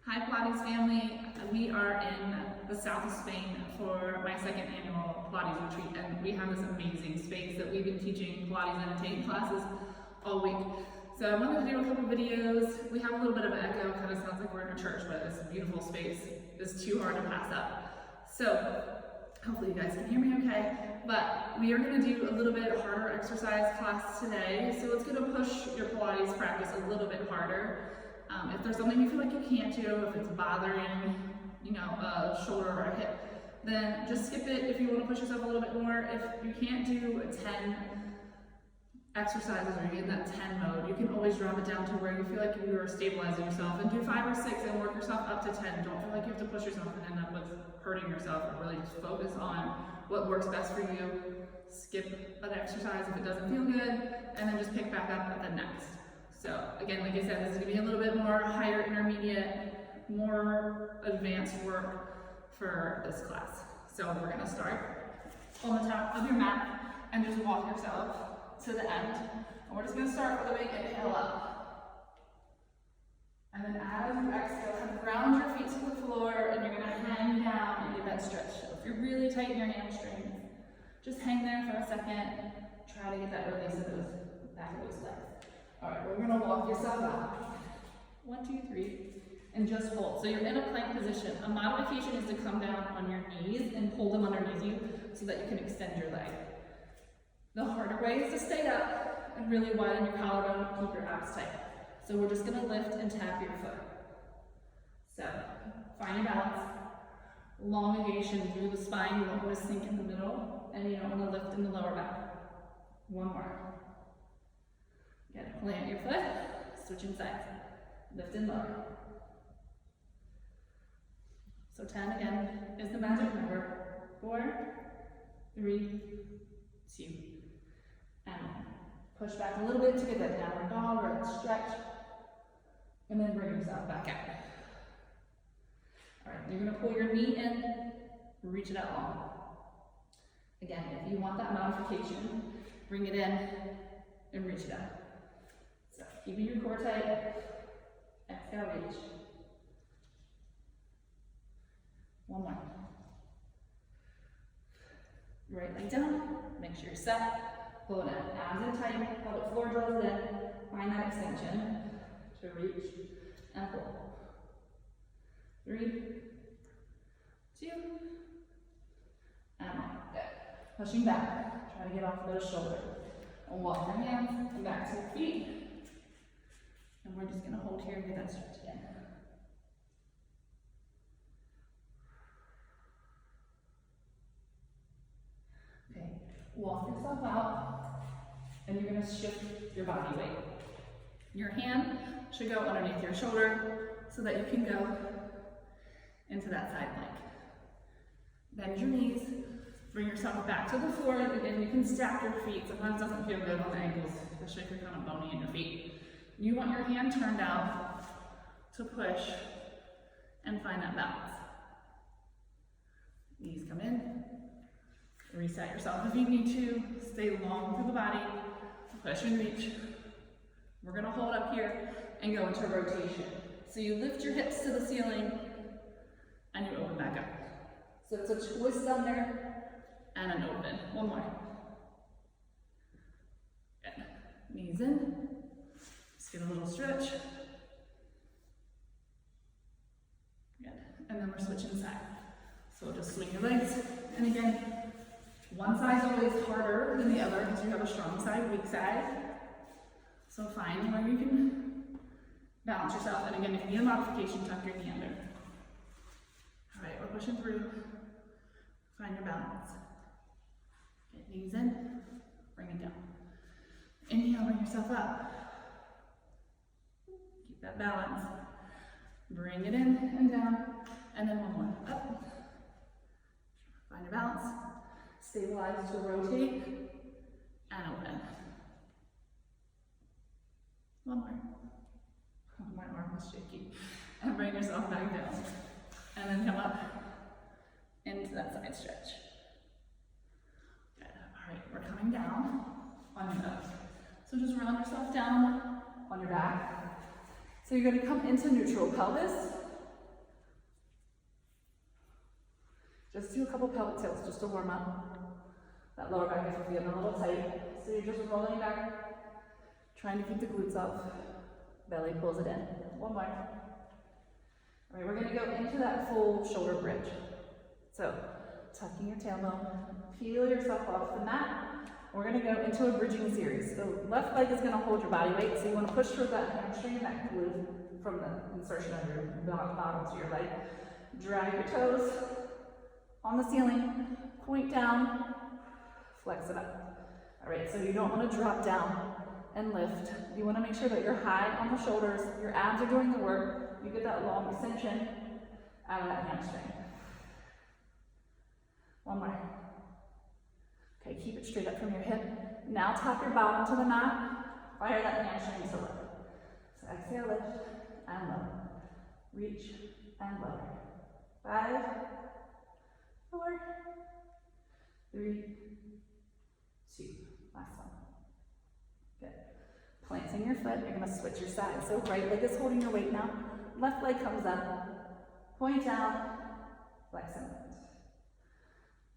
Hi Pilates family, we are in the south of Spain for my second annual Pilates retreat, and we have this amazing space that we've been teaching Pilates and taking classes all week. So I wanted to do a couple videos. We have a little bit of an echo, kind of sounds like we're in a church, but this beautiful space is too hard to pass up. So hopefully you guys can hear me okay, but we are going to do a little bit harder exercise class today. So it's going to push your Pilates practice a little bit harder. If there's something you feel like you can't do, if it's bothering, a shoulder or a hip, then just skip it if you want to push yourself a little bit more. If you can't do 10 exercises or you're in that 10 mode, you can always drop it down to where you feel like you are stabilizing yourself and do 5 or 6 and work yourself up to 10. Don't feel like you have to push yourself and end up with hurting yourself, or really just focus on what works best for you. Skip an exercise if it doesn't feel good, and then just pick back up at the next. So again, like I said, this is going to be a little bit more higher intermediate, more advanced work for this class. So we're going to start on the top of your mat and just walk yourself to the end. And we're just going to start with a big inhale up. And then as you exhale, kind of ground your feet to the floor, and you're going to hang down and do that stretch. So if you're really tight in your hamstrings, just hang there for a second. Try to get that release of those back of those legs. All right, we're gonna walk yourself out. 1, 2, 3, and just hold. So you're in a plank position. A modification is to come down on your knees and pull them underneath you so that you can extend your leg. The harder way is to stay up and really widen your collarbone, keep your abs tight. So we're just gonna lift and tap your foot. So find your balance. Elongation through the spine. You don't want to sink in the middle, and you don't want to lift in the lower back. One more. Again, plant your foot, switching sides, lift and lower. So 10 again is the magic number. 4, 3, 2, and 1. Push back a little bit to get that downward dog or that stretch, and then bring yourself back out. All right, you're going to pull your knee in, reach it out long. Again, if you want that modification, bring it in and reach it out. So keeping your core tight, exhale, reach. One more. Right leg down, make sure you're set, pull it in, abs in tight, pelvic floor draws in, find that extension to reach and pull. 3, 2, and 1. Good. Pushing back, try to get off those shoulders. And walk your hands and back to your feet. And we're just going to hold here and get that stretch again. Okay, walk yourself out, and you're going to shift your body weight. Your hand should go underneath your shoulder so that you can go into that side plank. Bend your knees, bring yourself back to the floor. Again, you can stack your feet. Sometimes it doesn't feel good on the ankles, especially if you're kind of bony in your feet. You want your hand turned out to push and find that balance. Knees come in, reset yourself if you need to, stay long through the body, push and reach. We're gonna hold up here and go into rotation. So you lift your hips to the ceiling and you open back up. So it's a twist under and an open. One more. Good. Knees in. Just get a little stretch. Good. And then we're switching sides. So just swing your legs. And again, one side's always harder than the other because you have a strong side, weak side. So find where you can balance yourself. And again, if you need a modification, tuck your knee under. All right, we're pushing through. Find your balance. Get knees in, bring it down. Inhale, bring yourself up. Keep that balance. Bring it in and down, and then one more. Up. Find your balance. Stabilize to rotate and open. One more. Oh, my arm is shaky. And bring yourself back down. And then come up into that side stretch. Good. All right, we're coming down on your nose. So just round yourself down on your back. So you're going to come into neutral pelvis, Just do a couple pelvic tilts just to warm up. That lower back is feeling a little tight, so you're just rolling back, trying to keep the glutes up. Belly pulls it in. One more. All right, we're going to go into that full shoulder bridge. So, tucking your tailbone, peel yourself off the mat. We're going to go into a bridging series. So, left leg is going to hold your body weight, so you want to push towards that hamstring and that glute from the insertion of your bottom to your leg. Drag your toes on the ceiling, point down, flex it up. All right, so you don't want to drop down and lift. You want to make sure that you're high on the shoulders, your abs are doing the work, you get that long extension out of that hamstring. One more. Okay, keep it straight up from your hip. Now tap your bottom to the mat, fire that hamstring to lift. So exhale, lift, and lower. Reach, and lower. 5, 4, 3, 2. Last one. Good. Planting your foot, you're going to switch your sides. So right leg is holding your weight now. Left leg comes up. Point down. Flex and lift.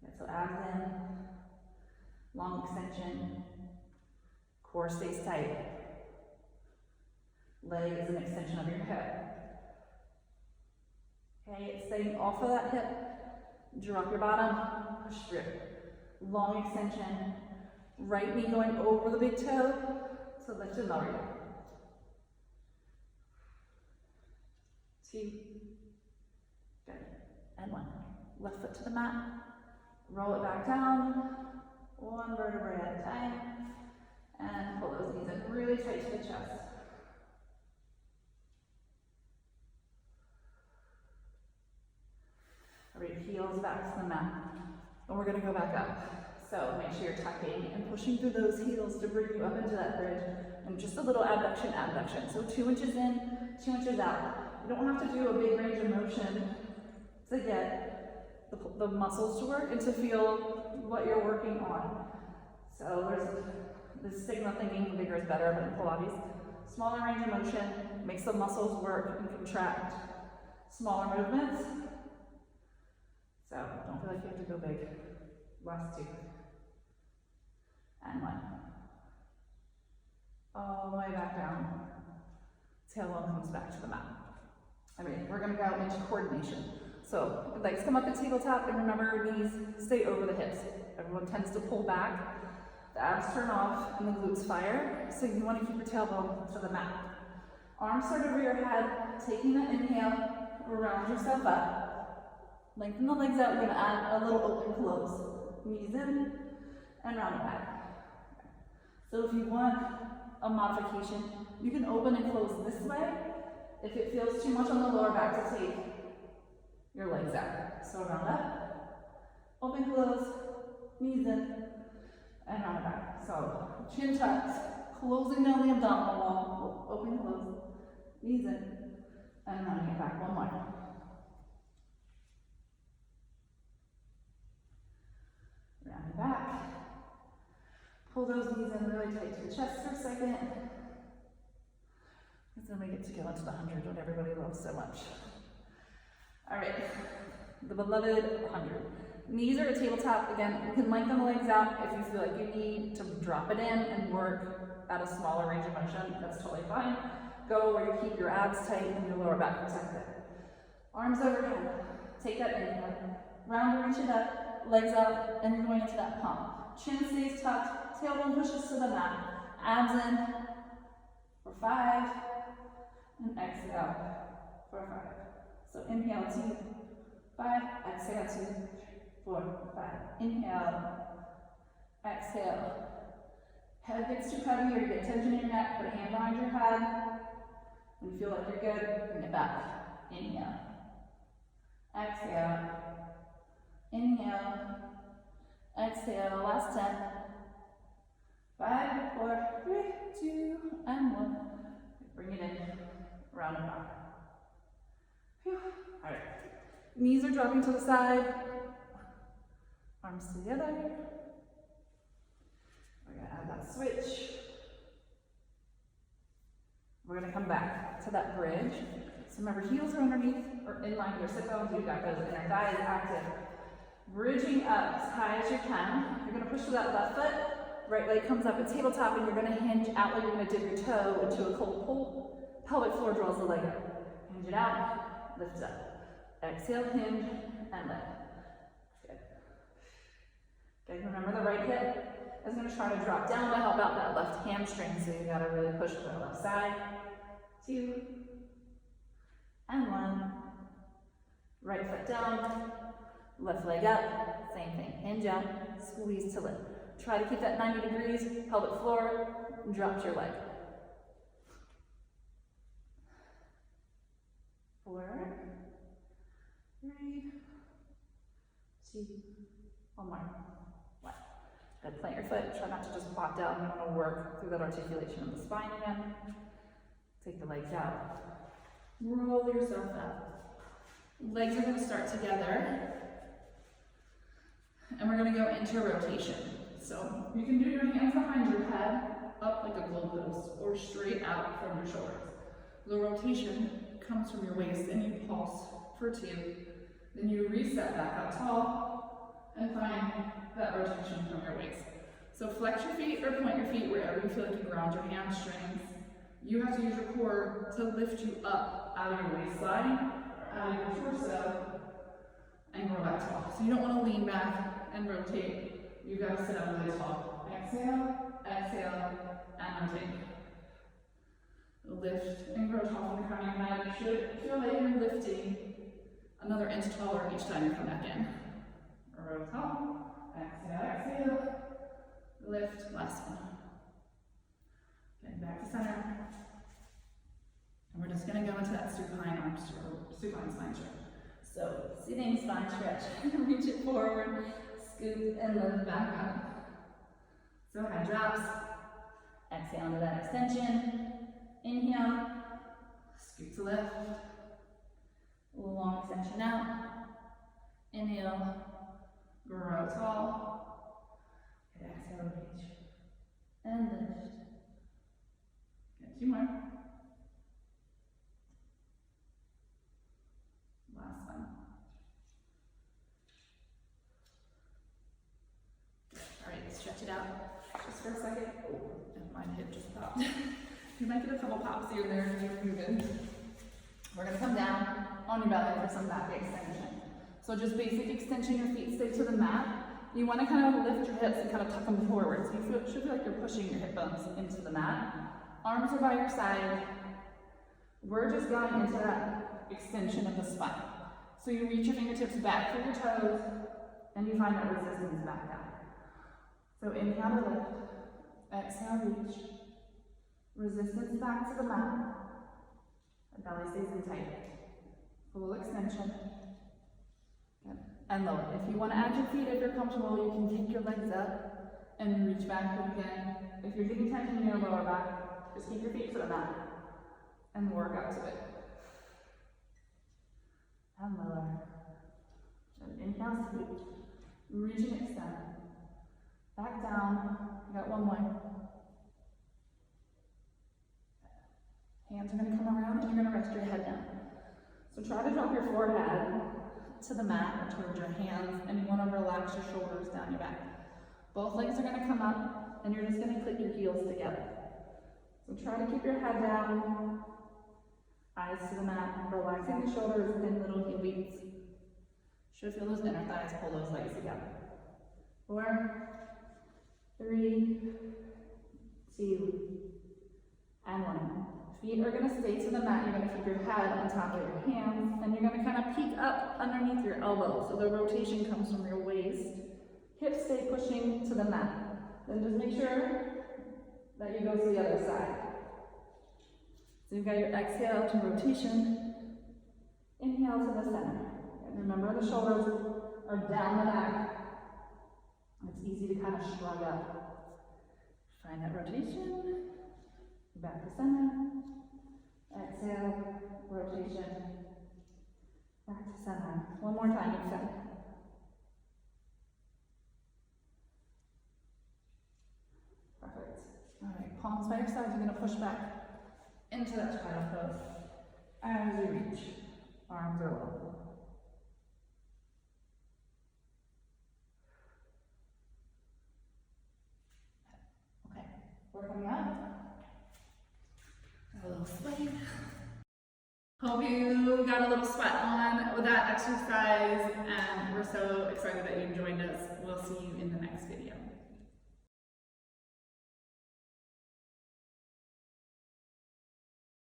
Good. So abs in. Long extension. Core stays tight. Leg is an extension of your hip. Okay, staying off of that hip. Drop your bottom. Push through. Long extension. Right knee going over the big toe. So lift and lower. 2. Good. And 1. Left foot to the mat. Roll it back down. 1 vertebrae at a time. And pull those knees in really tight to the chest. All right, heels back to the mat. And we're going to go back up. So make sure you're tucking and pushing through those heels to bring you up into that bridge. And just a little abduction, abduction. So 2 inches in, 2 inches out. You don't have to do a big range of motion to get the muscles to work and to feel what you're working on. So there's this stigma thinking bigger is better, but in Pilates, smaller range of motion makes the muscles work and contract. Smaller movements. So don't feel like you have to go big. Last 2. And 1. All the way back down. Tailbone comes back to the mat. All right, we're going to go into coordination. So legs come up at tabletop, and remember knees stay over the hips. Everyone tends to pull back. The abs turn off and the glutes fire. So you want to keep your tailbone to the mat. Arms start over your head, taking that inhale, round yourself up. Lengthen the legs out. You're going to add a little open close. Knees in and round it back. So if you want a modification, you can open and close this way if it feels too much on the lower back to take your legs out. So round up, open, close, knees in, and round it back. So chin tucks, closing down the abdominal wall, open, close, knees in, and rounding it back. 1 more. Round it back. Pull those knees in really tight to the chest for a second. Because then we get to go into the 100, what everybody loves so much. All right, the beloved 100. Knees are at tabletop. Again, you can lengthen the legs out if you feel like you need to drop it in and work at a smaller range of motion. That's totally fine. Go where you keep your abs tight and your lower back protected. Arms overhead. Take that inhale. Round, reach it up, legs out, and you're going into that pump. Chin stays tucked, tailbone pushes to the mat. Abs in for 5, and exhale for 5. So inhale 2, 5, exhale 2, 4, 5. Inhale, exhale. Head gets too heavy or you get tension in your neck, put a hand behind your head. When you feel like you're good, bring it back. Inhale, exhale, inhale, exhale. Last 10. 5, 4, 3, 2, and 1. Bring it in, round and back. Whew. All right. Knees are dropping to the side. Arms together. We're going to add that switch. We're going to come back to that bridge. So remember, heels are underneath or in line with your sit bones. You've got those inner thighs active. Bridging up as high as you can. You're gonna push through that left foot. Right leg comes up at tabletop, and you're gonna hinge out like you're gonna dip your toe into a cold pull. Pelvic floor draws the leg up. Hinge it out, lift it up. Exhale, hinge, and lift. Good. Okay, remember the right hip is gonna try to drop down to help out that left hamstring, so you gotta really push to the left side. 2, and 1. Right foot down, left leg up, same thing. Hinge out, squeeze to lift. Try to keep that 90 degrees, pelvic floor, drop your leg. 4, 3, 2, 1 more. 1. Good, plant your foot, try not to just plop down. You want to work through that articulation of the spine again. Take the legs out. Roll yourself up. Legs are going to start together. And we're going to go into rotation. So you can do your hands behind your head, up like a goalpost, or straight out from your shoulders. The rotation comes from your waist, and you pulse for 2. Then you reset back up tall, and find that rotation from your waist. So flex your feet or point your feet wherever you feel like you ground your hamstrings. You have to use your core to lift you up out of your waistline, out of your torso, and grow back tall. So you don't want to lean back and rotate. You've got to sit up really tall. Exhale, exhale, and rotate. Lift and grow tall from the crown of your head. You should feel like you're lifting another inch taller each time you come back in. Grow tall. Exhale, exhale. Lift, last one. Okay, back to center. And we're just going to go into that supine arm or supine spine stretch. So, sitting spine stretch. Reach it forward. Scoop and lift back up. So head drops. Exhale into that extension. Inhale. Scoop to lift. Long extension out. Inhale. Grow tall. Okay, exhale, reach. And lift. Okay, 2 more. Last one. Stretch it out just for a second. Oh, and my hip just popped. You might get a couple pops here and there as you're moving. We're going to come down on your belly for some back extension. So just basic extension, your feet stay to the mat. You want to kind of lift your hips and kind of tuck them forward. So you should feel like you're pushing your hip bones into the mat. Arms are by your side. We're just going into that extension of the spine. So you reach your fingertips back through your toes, and you find that resistance back down. So inhale to lift, exhale, reach. Resistance back to the mat. The belly stays in tight. Full extension. Good. And lower. If you want to add your feet, if you're comfortable, you can kick your legs up and reach back again. If you're getting tension in your lower back, just keep your feet to the mat and work up to it. And lower. Good. Inhale, scoop. Reach and extend. Back down. You got 1 more. Hands are going to come around and you're going to rest your head down. So try to drop your forehead to the mat or towards your hands, and you want to relax your shoulders down your back. Both legs are going to come up and you're just going to click your heels together. So try to keep your head down, eyes to the mat, relaxing the shoulders and little heel beats. Should feel those inner thighs pull those legs together. 4, 3, 2, and 1. Feet are going to stay to the mat. You're going to keep your head on top of your hands, and you're going to kind of peek up underneath your elbows. So the rotation comes from your waist. Hips stay pushing to the mat. Then just make sure that you go to the other side. So you've got your exhale to rotation. Inhale to the center. And remember, the shoulders are down the back. It's easy to kind of shrug up. Find that rotation. Back to center. Exhale, rotation. Back to center. 1 more time, extend. Perfect. All right, palms by your sides. You're going to push back into that spiral pose as you reach. Arms are low. We're coming up. A little sweat. Hope you got a little sweat on with that exercise, and we're so excited that you joined us. We'll see you in the next video.